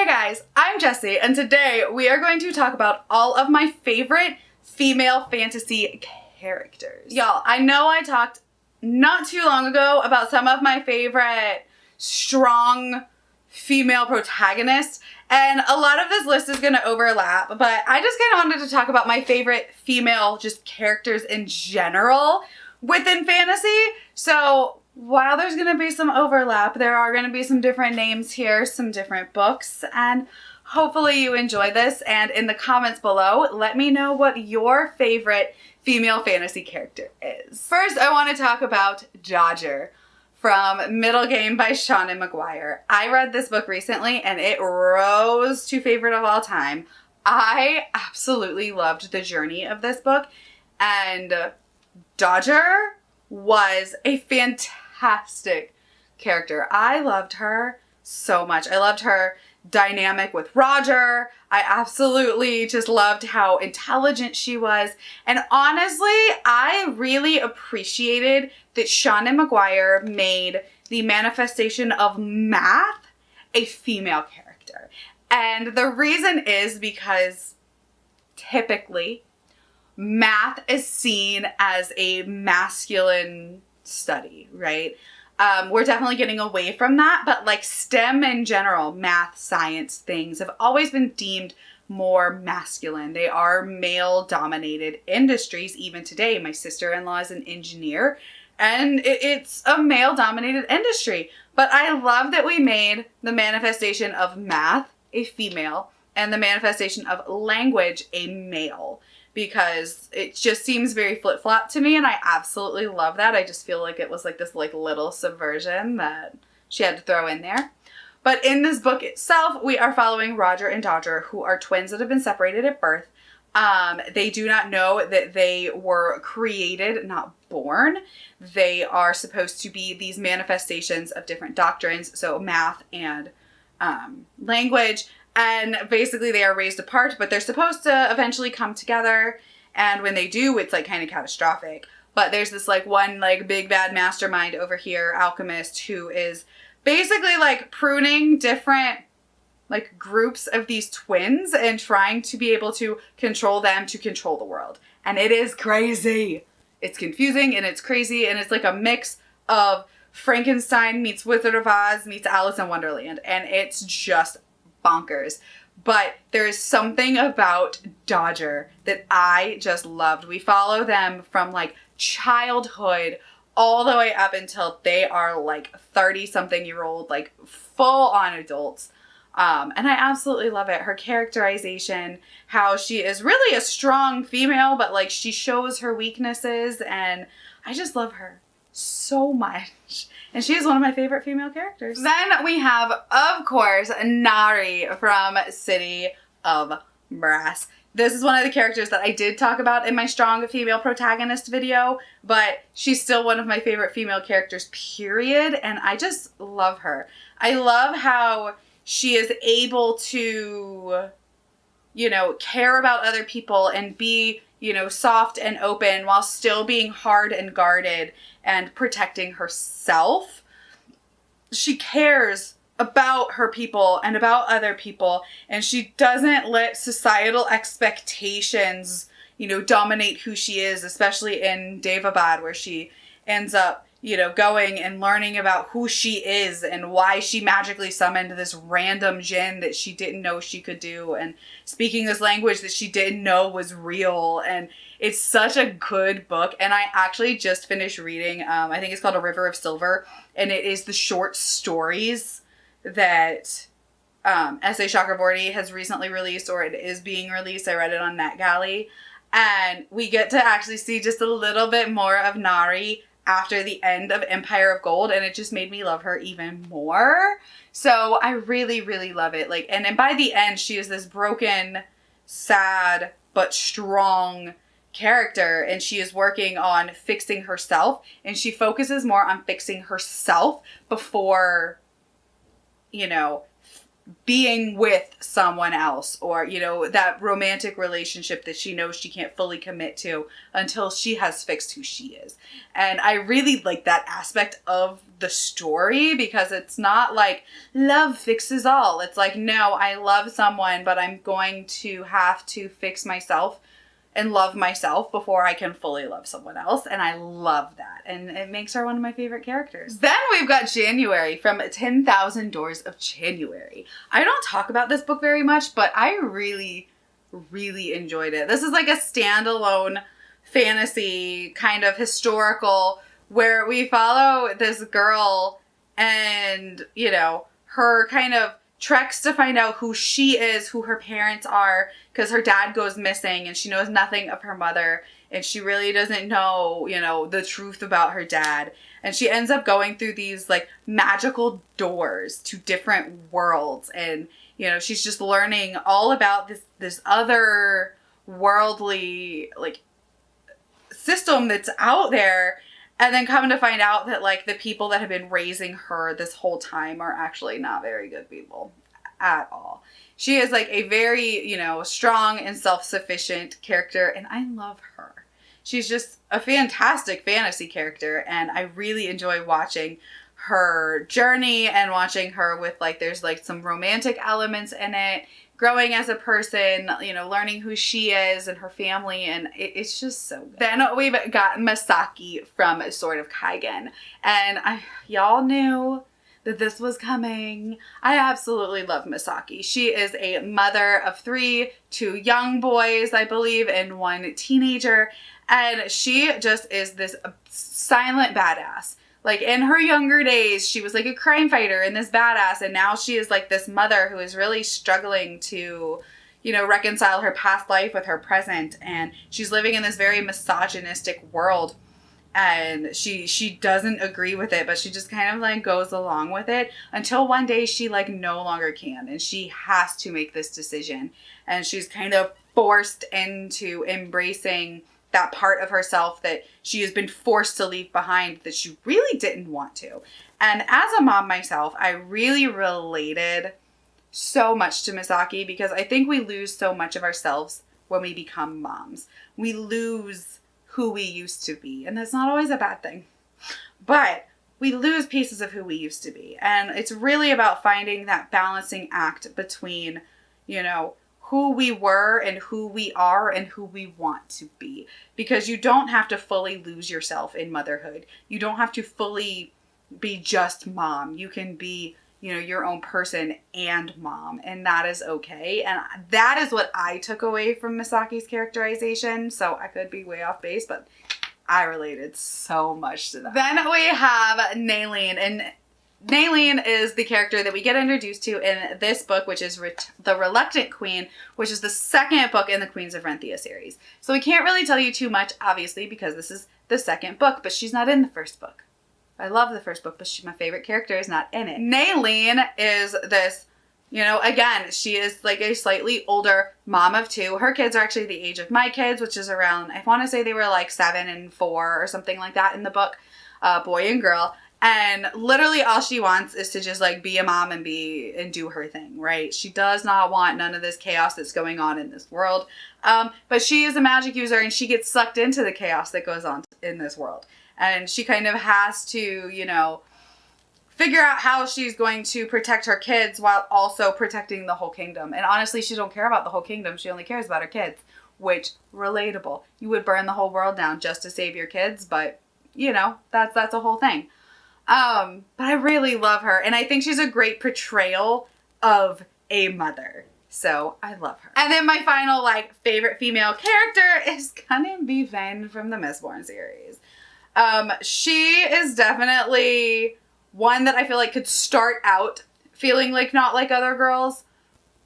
guys, I'm Jessie, and today we are going to talk about all of my favorite female fantasy characters. Y'all, I know I talked not too long ago about some of my favorite strong female protagonists, and a lot of this list is going to overlap, but I just kind of wanted to talk about my favorite female just characters in general within fantasy. So while there's going to be some overlap, there are going to be some different names here, some different books, and hopefully you enjoy this. And in the comments below, let me know what your favorite female fantasy character is. First, I want to talk about Dodger from Middle Game by Seanan McGuire. I read this book recently and it rose to favorite of all time. I absolutely loved the journey of this book, and Dodger was a fantastic character. I loved her so much. I loved her dynamic with Roger. I absolutely just loved how intelligent she was. And honestly, I really appreciated that Seanan McGuire made the manifestation of math a female character. And the reason is because typically math is seen as a masculine study, right? We're definitely getting away from that, but like STEM in general, math, science, things have always been deemed more masculine. They are male-dominated industries even today. My sister-in-law is an engineer, and it's a male-dominated industry. But I love that we made the manifestation of math a female and the manifestation of language a male, because it just seems very flip-flop to me, and I absolutely love that. I just feel like it was like this like little subversion that she had to throw in there. But in this book itself, we are following Roger and Dodger, who are twins that have been separated at birth. They do not know that they were created, not born. They are supposed to be these manifestations of different doctrines, so math and language. And basically they are raised apart, but they're supposed to eventually come together. And when they do, it's like kind of catastrophic. But there's this like one like big bad mastermind over here, alchemist, who is basically like pruning different like groups of these twins and trying to be able to control them to control the world. And it is crazy. It's confusing and it's crazy, and it's like a mix of Frankenstein meets Wizard of Oz meets Alice in Wonderland. And it's just bonkers. But there's something about Dodger that I just loved. We follow them from like childhood all the way up until they are like 30-something-year-old, like full-on adults. And I absolutely love it. Her characterization, how she is really a strong female, but like she shows her weaknesses, and I just love her so much. And she is one of my favorite female characters. Then we have, of course, Nari from City of Brass. This is one of the characters that I did talk about in my strong female protagonist video, but she's still one of my favorite female characters, period. And I just love her. I love how she is able to, you know, care about other people and be, you know, soft and open while still being hard and guarded and protecting herself. She cares about her people and about other people, and she doesn't let societal expectations, you know, dominate who she is, especially in Devabad, where she ends up, you know, going and learning about who she is and why she magically summoned this random djinn that she didn't know she could do, and speaking this language that she didn't know was real. And it's such a good book. And I actually just finished reading, I think it's called A River of Silver, and it is the short stories that S.A. Chakraborty has recently released, or it is being released. I read it on NetGalley, and we get to actually see just a little bit more of Nari after the end of Empire of Gold, and it just made me love her even more. So I really, really love it. Like, and by the end, she is this broken, sad, but strong character, and she is working on fixing herself, and she focuses more on fixing herself before, you know, being with someone else, or, you know, that romantic relationship that she knows she can't fully commit to until she has fixed who she is. And I really like that aspect of the story, because it's not like love fixes all. It's like, no, I love someone, but I'm going to have to fix myself and love myself before I can fully love someone else. And I love that. And it makes her one of my favorite characters. Then we've got January from 10,000 Doors of January. I don't talk about this book very much, but I really, really enjoyed it. This is like a standalone fantasy kind of historical where we follow this girl and, you know, her kind of treks to find out who she is, who her parents are, because her dad goes missing and she knows nothing of her mother, and she really doesn't know, you know, the truth about her dad. And she ends up going through these like magical doors to different worlds, and, you know, she's just learning all about this other worldly like system that's out there. And then coming to find out that, like, the people that have been raising her this whole time are actually not very good people at all. She is, like, a very, you know, strong and self-sufficient character, and I love her. She's just a fantastic fantasy character, and I really enjoy watching her journey and watching her with, like, there's, like, some romantic elements in it, growing as a person, you know, learning who she is and her family, and it's just so good. Then we've got Misaki from Sword of Kaigen, and y'all knew that this was coming. I absolutely love Misaki. She is a mother of 3, 2 young boys, I believe, and 1 teenager, and she just is this silent badass. Like, in her younger days, she was like a crime fighter and this badass, and now she is like this mother who is really struggling to, you know, reconcile her past life with her present, and she's living in this very misogynistic world, and she doesn't agree with it, but she just kind of like goes along with it until one day she like no longer can, and she has to make this decision, and she's kind of forced into embracing that part of herself that she has been forced to leave behind that she really didn't want to. And as a mom myself, I really related so much to Misaki, because I think we lose so much of ourselves when we become moms. We lose who we used to be, and that's not always a bad thing, but we lose pieces of who we used to be. And it's really about finding that balancing act between, you know, who we were and who we are and who we want to be. Because you don't have to fully lose yourself in motherhood. You don't have to fully be just mom. You can be, you know, your own person and mom, and that is okay. And that is what I took away from Misaki's characterization. So I could be way off base, but I related so much to that. Then we have Naylene, and Naylene is the character that we get introduced to in this book, which is The Reluctant Queen, which is the second book in the Queens of Renthia series. So we can't really tell you too much, obviously, because this is the second book, but she's not in the first book. I love the first book, but my favorite character is not in it. Naylene is this, you know, again, she is like a slightly older mom of 2. Her kids are actually the age of my kids, which is around, I want to say they were like 7 and 4 or something like that in the book, boy and girl. And literally all she wants is to just like be a mom and do her thing, right? She does not want none of this chaos that's going on in this world. But she is a magic user, and she gets sucked into the chaos that goes on in this world. And she kind of has to, you know, figure out how she's going to protect her kids while also protecting the whole kingdom. And honestly, she don't care about the whole kingdom. She only cares about her kids, which, relatable. You would burn the whole world down just to save your kids, but, you know, that's a whole thing. But I really love her, and I think she's a great portrayal of a mother. So I love her. And then my final like favorite female character is gonna be Ven from the Mistborn series. She is definitely one that I feel like could start out feeling like not like other girls,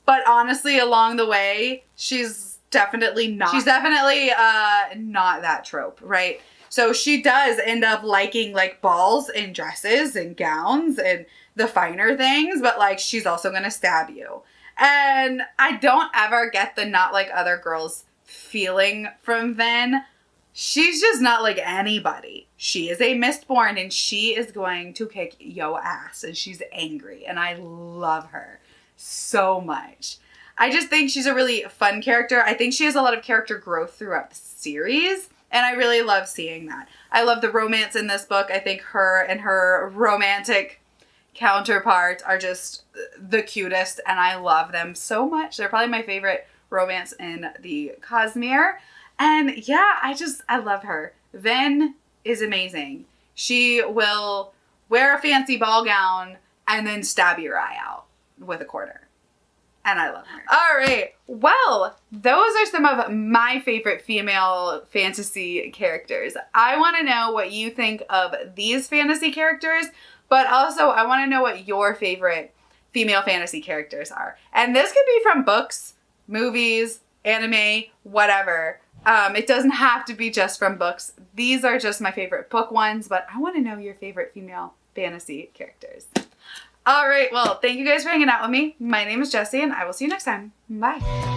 but honestly along the way she's definitely not. She's definitely not that trope, right? So she does end up liking like balls and dresses and gowns and the finer things, but like she's also gonna stab you. And I don't ever get the not like other girls feeling from Ven. She's just not like anybody. She is a Mistborn, and she is going to kick yo ass, and she's angry, and I love her so much. I just think she's a really fun character. I think she has a lot of character growth throughout the series, and I really love seeing that. I love the romance in this book. I think her and her romantic counterpart are just the cutest, and I love them so much. They're probably my favorite romance in the Cosmere. And yeah, I love her. Ven is amazing. She will wear a fancy ball gown and then stab your eye out with a quarter. And I love her. All right. Well, those are some of my favorite female fantasy characters. I want to know what you think of these fantasy characters, but also I want to know what your favorite female fantasy characters are. And this could be from books, movies, anime, whatever. It doesn't have to be just from books. These are just my favorite book ones, but I want to know your favorite female fantasy characters. All right, well, thank you guys for hanging out with me. My name is Jessie, and I will see you next time. Bye.